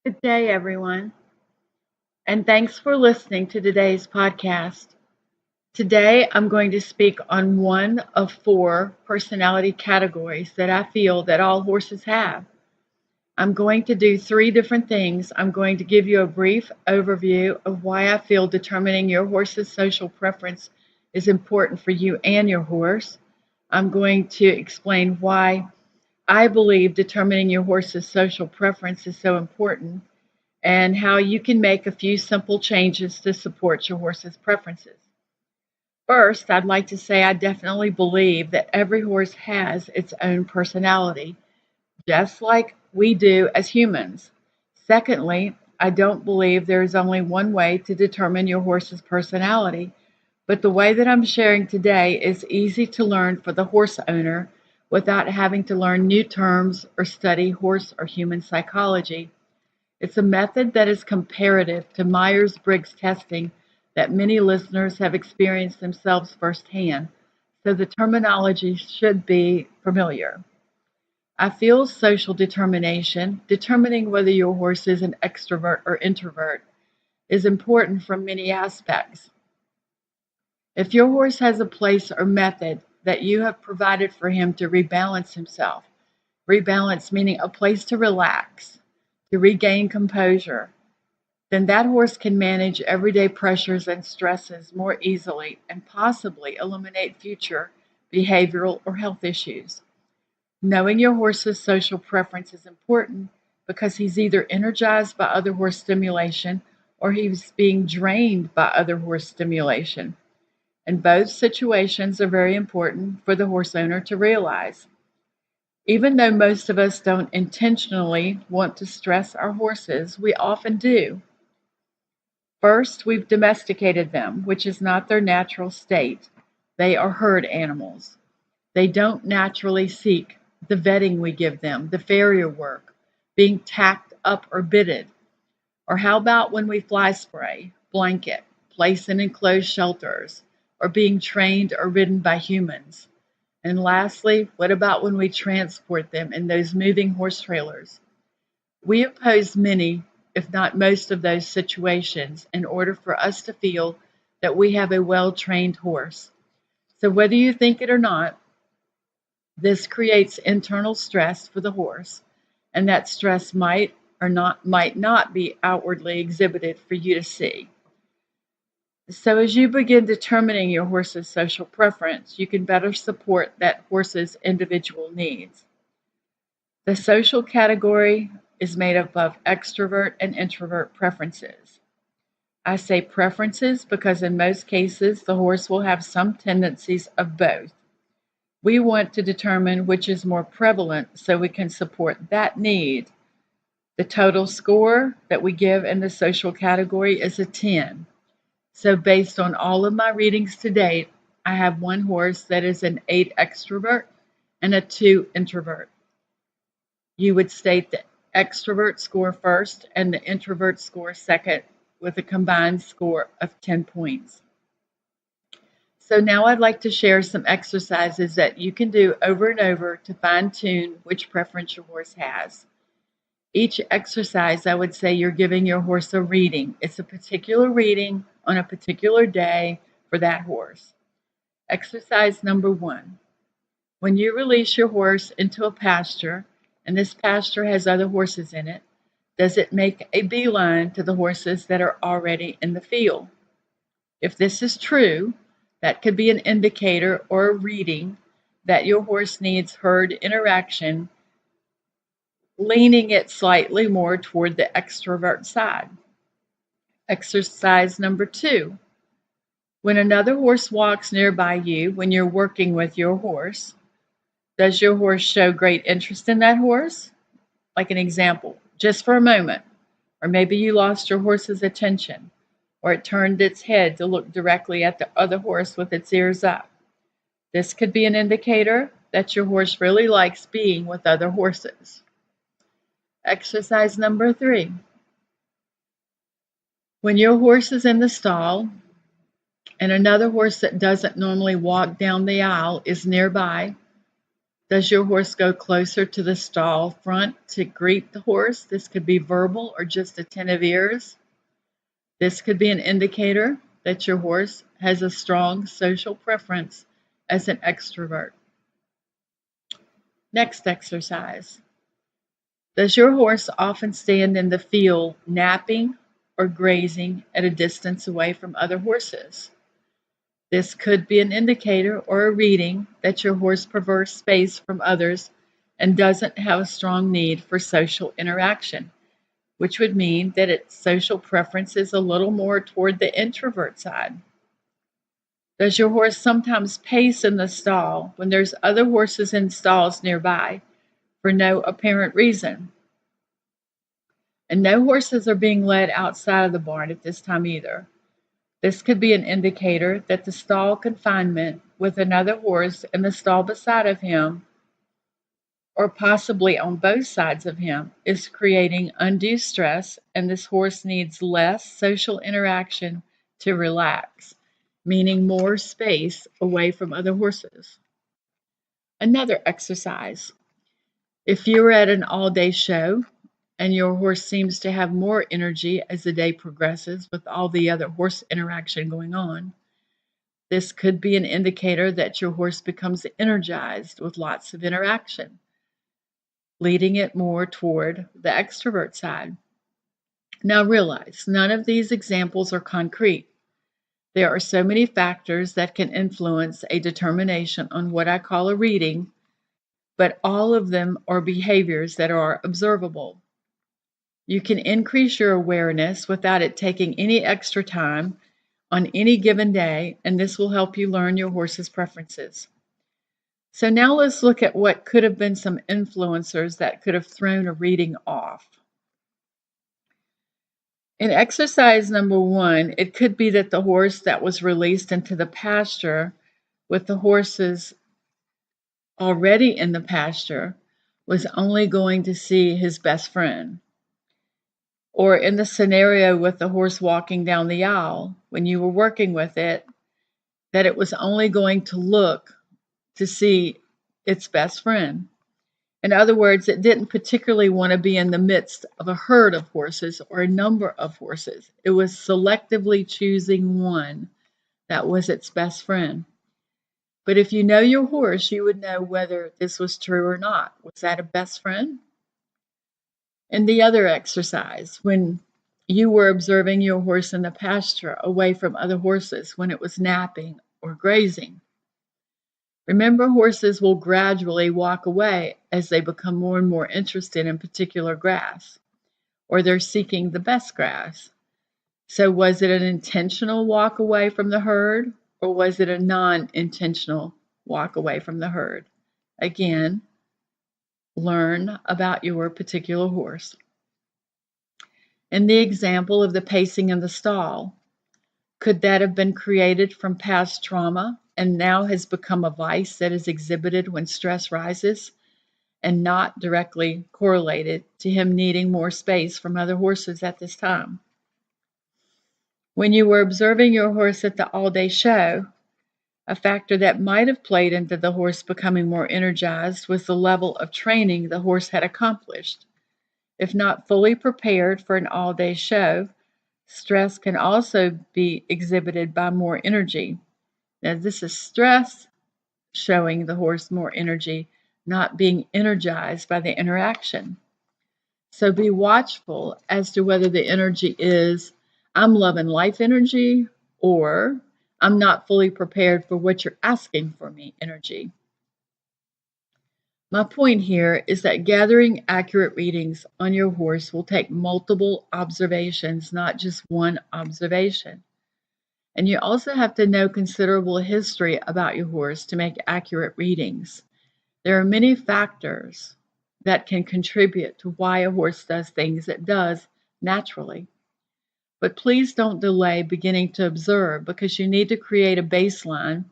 Good day, everyone, and thanks for listening to today's podcast. Today, I'm going to speak on one of four personality categories that I feel that all horses have. I'm going to do three different things. I'm going to give you a brief overview of why I feel determining your horse's social preference is important for you and your horse. I'm going to explain why I believe determining your horse's social preference is so important and how you can make a few simple changes to support your horse's preferences. First, I'd like to say I definitely believe that every horse has its own personality, just like we do as humans. Secondly, I don't believe there is only one way to determine your horse's personality, but the way that I'm sharing today is easy to learn for the horse owner without having to learn new terms or study horse or human psychology. It's a method that is comparative to Myers-Briggs testing that many listeners have experienced themselves firsthand, so the terminology should be familiar. I feel social determination, determining whether your horse is an extrovert or introvert, is important from many aspects. If your horse has a place or method that you have provided for him to rebalance himself, rebalance meaning a place to relax, to regain composure, then that horse can manage everyday pressures and stresses more easily and possibly eliminate future behavioral or health issues. Knowing your horse's social preference is important because he's either energized by other horse stimulation or he's being drained by other horse stimulation. And both situations are very important for the horse owner to realize. Even though most of us don't intentionally want to stress our horses, we often do. First, we've domesticated them, which is not their natural state. They are herd animals. They don't naturally seek the vetting we give them, the farrier work, being tacked up or bitted. Or how about when we fly spray, blanket, place in enclosed shelters, or being trained or ridden by humans? And lastly, what about when we transport them in those moving horse trailers? We oppose many, if not most, of those situations in order for us to feel that we have a well trained horse. So, whether you think it or not, this creates internal stress for the horse, and that stress might not be outwardly exhibited for you to see. So, as you begin determining your horse's social preference, you can better support that horse's individual needs. The social category is made up of extrovert and introvert preferences. I say preferences because in most cases the horse will have some tendencies of both. We want to determine which is more prevalent so we can support that need. The total score that we give in the social category is a 10. So, based on all of my readings to date, I have one horse that is an 8 extrovert and a 2 introvert. You would state the extrovert score first and the introvert score second with a combined score of 10 points. So now I'd like to share some exercises that you can do over and over to fine tune which preference your horse has. Each exercise, I would say you're giving your horse a reading. It's a particular reading on a particular day for that horse. Exercise number 1. When you release your horse into a pasture, and this pasture has other horses in it, does it make a beeline to the horses that are already in the field? If this is true, that could be an indicator or a reading that your horse needs herd interaction, leaning it slightly more toward the extrovert side. Exercise number 2. When another horse walks nearby you when you're working with your horse, does your horse show great interest in that horse? Like an example, just for a moment. Or maybe you lost your horse's attention, or it turned its head to look directly at the other horse with its ears up. This could be an indicator that your horse really likes being with other horses. Exercise number 3. When your horse is in the stall and another horse that doesn't normally walk down the aisle is nearby, Does your horse go closer to the stall front to greet the horse? This could be verbal or just attentive ears. This could be an indicator that your horse has a strong social preference as an extrovert. Next exercise. Does your horse often stand in the field napping or grazing at a distance away from other horses? This could be an indicator or a reading that your horse prefers space from others and doesn't have a strong need for social interaction, which would mean that its social preference is a little more toward the introvert side. Does your horse sometimes pace in the stall when there's other horses in stalls nearby for no apparent reason? And no horses are being led outside of the barn at this time either. This could be an indicator that the stall confinement with another horse in the stall beside of him, or possibly on both sides of him, is creating undue stress, and this horse needs less social interaction to relax, meaning more space away from other horses. Another exercise. If you were at an all-day show and your horse seems to have more energy as the day progresses with all the other horse interaction going on, this could be an indicator that your horse becomes energized with lots of interaction, leading it more toward the extrovert side. Now realize, none of these examples are concrete. There are so many factors that can influence a determination on what I call a reading, but all of them are behaviors that are observable. You can increase your awareness without it taking any extra time on any given day, and this will help you learn your horse's preferences. So now let's look at what could have been some influencers that could have thrown a reading off. In exercise number 1, it could be that the horse that was released into the pasture with the horses already in the pasture was only going to see his best friend. Or in the scenario with the horse walking down the aisle, when you were working with it, that it was only going to look to see its best friend. In other words, it didn't particularly want to be in the midst of a herd of horses or a number of horses. It was selectively choosing one that was its best friend. But if you know your horse, you would know whether this was true or not. Was that a best friend? And the other exercise, when you were observing your horse in the pasture away from other horses when it was napping or grazing. Remember, horses will gradually walk away as they become more and more interested in particular grass, or they're seeking the best grass. So was it an intentional walk away from the herd, or was it a non-intentional walk away from the herd? Again, learn about your particular horse. In the example of the pacing in the stall, could that have been created from past trauma and now has become a vice that is exhibited when stress rises and not directly correlated to him needing more space from other horses at this time? When you were observing your horse at the all-day show, a factor that might have played into the horse becoming more energized was the level of training the horse had accomplished. If not fully prepared for an all-day show, stress can also be exhibited by more energy. Now, this is stress showing the horse more energy, not being energized by the interaction. So be watchful as to whether the energy is, I'm loving life energy, or I'm not fully prepared for what you're asking for me energy. My point here is that gathering accurate readings on your horse will take multiple observations, not just one observation. And you also have to know considerable history about your horse to make accurate readings. There are many factors that can contribute to why a horse does things it does naturally. But please don't delay beginning to observe, because you need to create a baseline.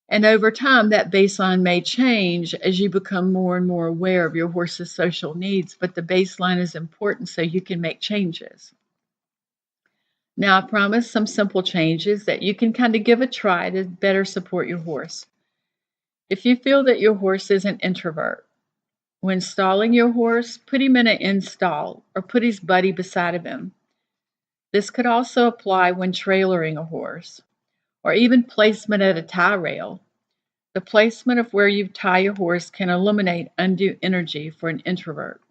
And over time, that baseline may change as you become more and more aware of your horse's social needs, but the baseline is important so you can make changes. Now, I promise some simple changes that you can kind of give a try to better support your horse. If you feel that your horse is an introvert, when stalling your horse, put him in an in-stall or put his buddy beside of him. This could also apply when trailering a horse, or even placement at a tie rail. The placement of where you tie your horse can eliminate undue energy for an introvert.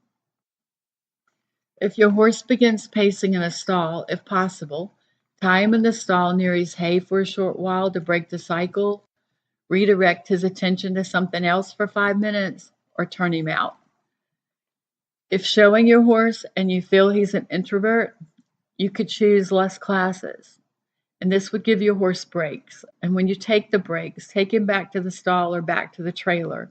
If your horse begins pacing in a stall, if possible, tie him in the stall near his hay for a short while to break the cycle, redirect his attention to something else for 5 minutes, or turn him out. If showing your horse and you feel he's an introvert, you could choose less classes. And this would give your horse breaks. And when you take the breaks, take him back to the stall or back to the trailer.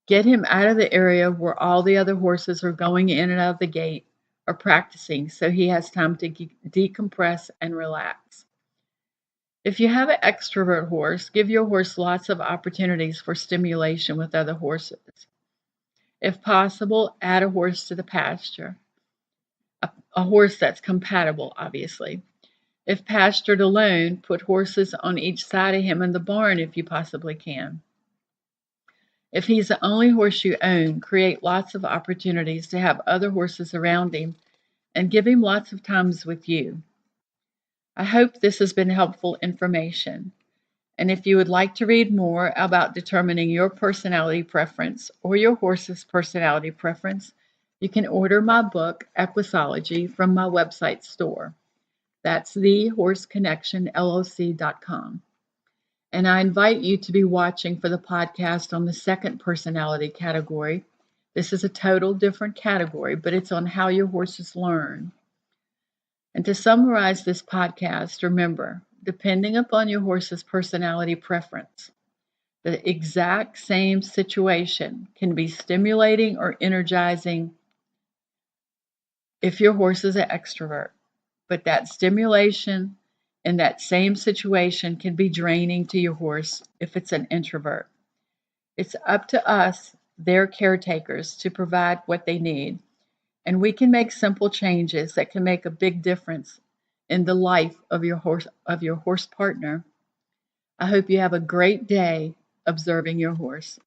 Get him out of the area where all the other horses are going in and out of the gate or practicing so he has time to decompress and relax. If you have an extrovert horse, give your horse lots of opportunities for stimulation with other horses. If possible, add a horse to the pasture, a horse that's compatible, obviously. If pastured alone, put horses on each side of him in the barn if you possibly can. If he's the only horse you own, create lots of opportunities to have other horses around him and give him lots of times with you. I hope this has been helpful information. And if you would like to read more about determining your personality preference or your horse's personality preference, you can order my book, Equisology, from my website store. That's thehorseConnectionLLC.com. And I invite you to be watching for the podcast on the second personality category. This is a total different category, but it's on how your horses learn. And to summarize this podcast, remember, depending upon your horse's personality preference, the exact same situation can be stimulating or energizing if your horse is an extrovert. But that stimulation in that same situation can be draining to your horse if it's an introvert. It's up to us, their caretakers, to provide what they need. And we can make simple changes that can make a big difference in the life of your horse partner. I hope you have a great day observing your horse.